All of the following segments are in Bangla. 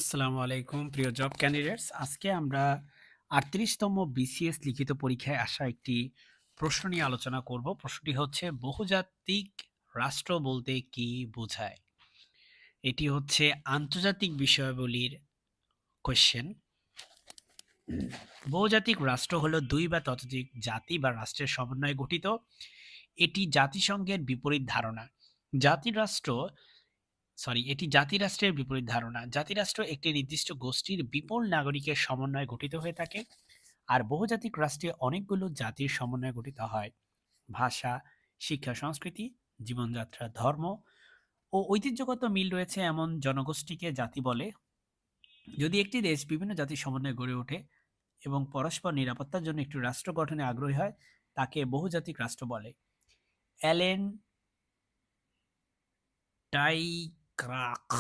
আসসালামু আলাইকুম প্রিয় জব ক্যান্ডিডেটস। আজকে আমরা ৩৮তম বিসিএস লিখিত পরীক্ষায় আসা একটি প্রশ্ন নিয়ে আলোচনা করব। প্রশ্নটি হচ্ছে বহুজাতিক রাষ্ট্র বলতে কি বোঝায়? এটি হচ্ছে আন্তর্জাতিক বিষয়াবলীর কোয়েশ্চেন। বহুজাতিক রাষ্ট্র হলো ২ বা ততোধিক জাতি বা রাষ্ট্রের সমন্বয়ে গঠিত। এটি জাতিসংঘের বিপরীত ধারণা। জাতিরাষ্ট্র এটি জাতিরাষ্ট্রের বিপরীত ধারণা। জাতিরাষ্ট্র একটি নির্দিষ্ট গোষ্ঠীর বিপুল নাগরিকের সমন্বয়ে গঠিত হয়ে থাকে, আর বহুজাতিক রাষ্ট্রে অনেকগুলো জাতির সমন্বয়ে গঠিত হয়। ভাষা, শিক্ষা, সংস্কৃতি, জীবনযাত্রা, ধর্ম ও ঐতিহ্যগত মিল রয়েছে এমন জনগোষ্ঠীকে জাতি বলে। যদি একটি দেশ বিভিন্ন জাতির সমন্বয়ে গড়ে ওঠে এবং পরস্পর নিরাপত্তার জন্য একটি রাষ্ট্র গঠনে আগ্রহী হয়, তাকে বহুজাতিক রাষ্ট্র বলে। অ্যালেন টাইক্রাক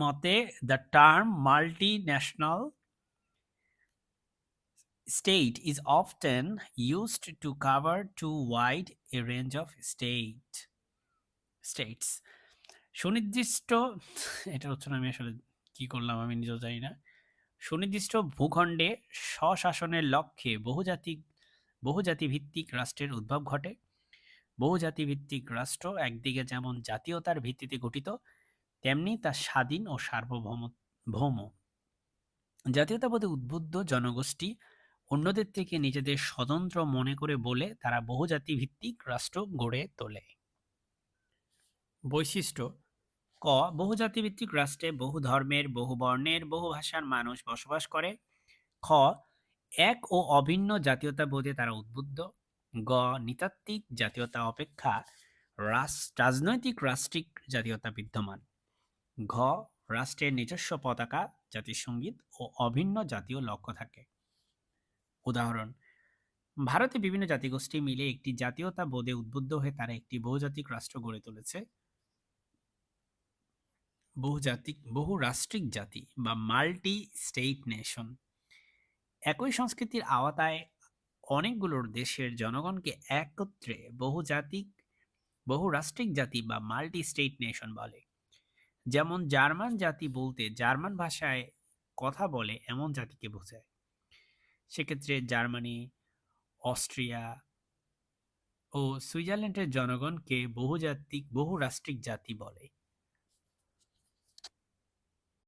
মতে, the term multinational state is often used to cover too wide a range of states. সুনির্দিষ্ট এটার উচ্চারণ আমি আসলে কি করলাম আমি নিজেও জানি না। সুনির্দিষ্ট ভূখণ্ডে স্বশাসনের লক্ষ্যে বহুজাতি ভিত্তিক রাষ্ট্রের উদ্ভব ঘটে। বহুজাতি ভিত্তিক রাষ্ট্র একদিকে যেমন জাতীয়তার ভিত্তিতে গঠিত, তেমনি তা স্বাধীন ও সার্বভৌম। জাতীয়তাবাদে উদ্বুদ্ধ জনগোষ্ঠী অন্যদের থেকে নিজেদের স্বতন্ত্র মনে করে বলে তারা বহুজাতি ভিত্তিক রাষ্ট্র গড়ে তোলে। বৈশিষ্ট্য: ক, বহুজাতি ভিত্তিক রাষ্ট্রে বহু ধর্মের, বহু বর্ণের, বহু ভাষার মানুষ বসবাস করে। খ, এক ও অভিন্ন জাতীয়তাবোধে তারা উদ্বুদ্ধ। গ, নৃতাত্ত্বিক জাতীয়তা অপেক্ষা রাজনৈতিক রাষ্ট্রিক জাতীয়তা বিদ্যমান। ঘ, রাষ্ট্রের নিজস্ব পতাকা, জাতীয় সঙ্গীত ও অভিন্ন জাতীয় লক্ষ্য থাকে। উদাহরণ: ভারতে বিভিন্ন জাতিগোষ্ঠী মিলে একটি জাতীয়তাবোধে উদ্বুদ্ধ হয়ে তারা একটি বহুজাতিক রাষ্ট্র গড়ে তুলেছে। বহুরাষ্ট্রিক জাতি বা মাল্টি স্টেট নেশন একই সংস্কৃতির আওতায় অনেকগুলো দেশের জনগণকে একত্রে বহুরাষ্ট্রিক জাতি বা মাল্টি স্টেট নেশন বলে। যেমন জার্মান জাতি বলতে জার্মান ভাষায় কথা বলে এমন জাতিকে বোঝায়। সেক্ষেত্রে জার্মানি, অস্ট্রিয়া ও সুইজারল্যান্ডের জনগণকে বহুরাষ্ট্রিক জাতি বলে।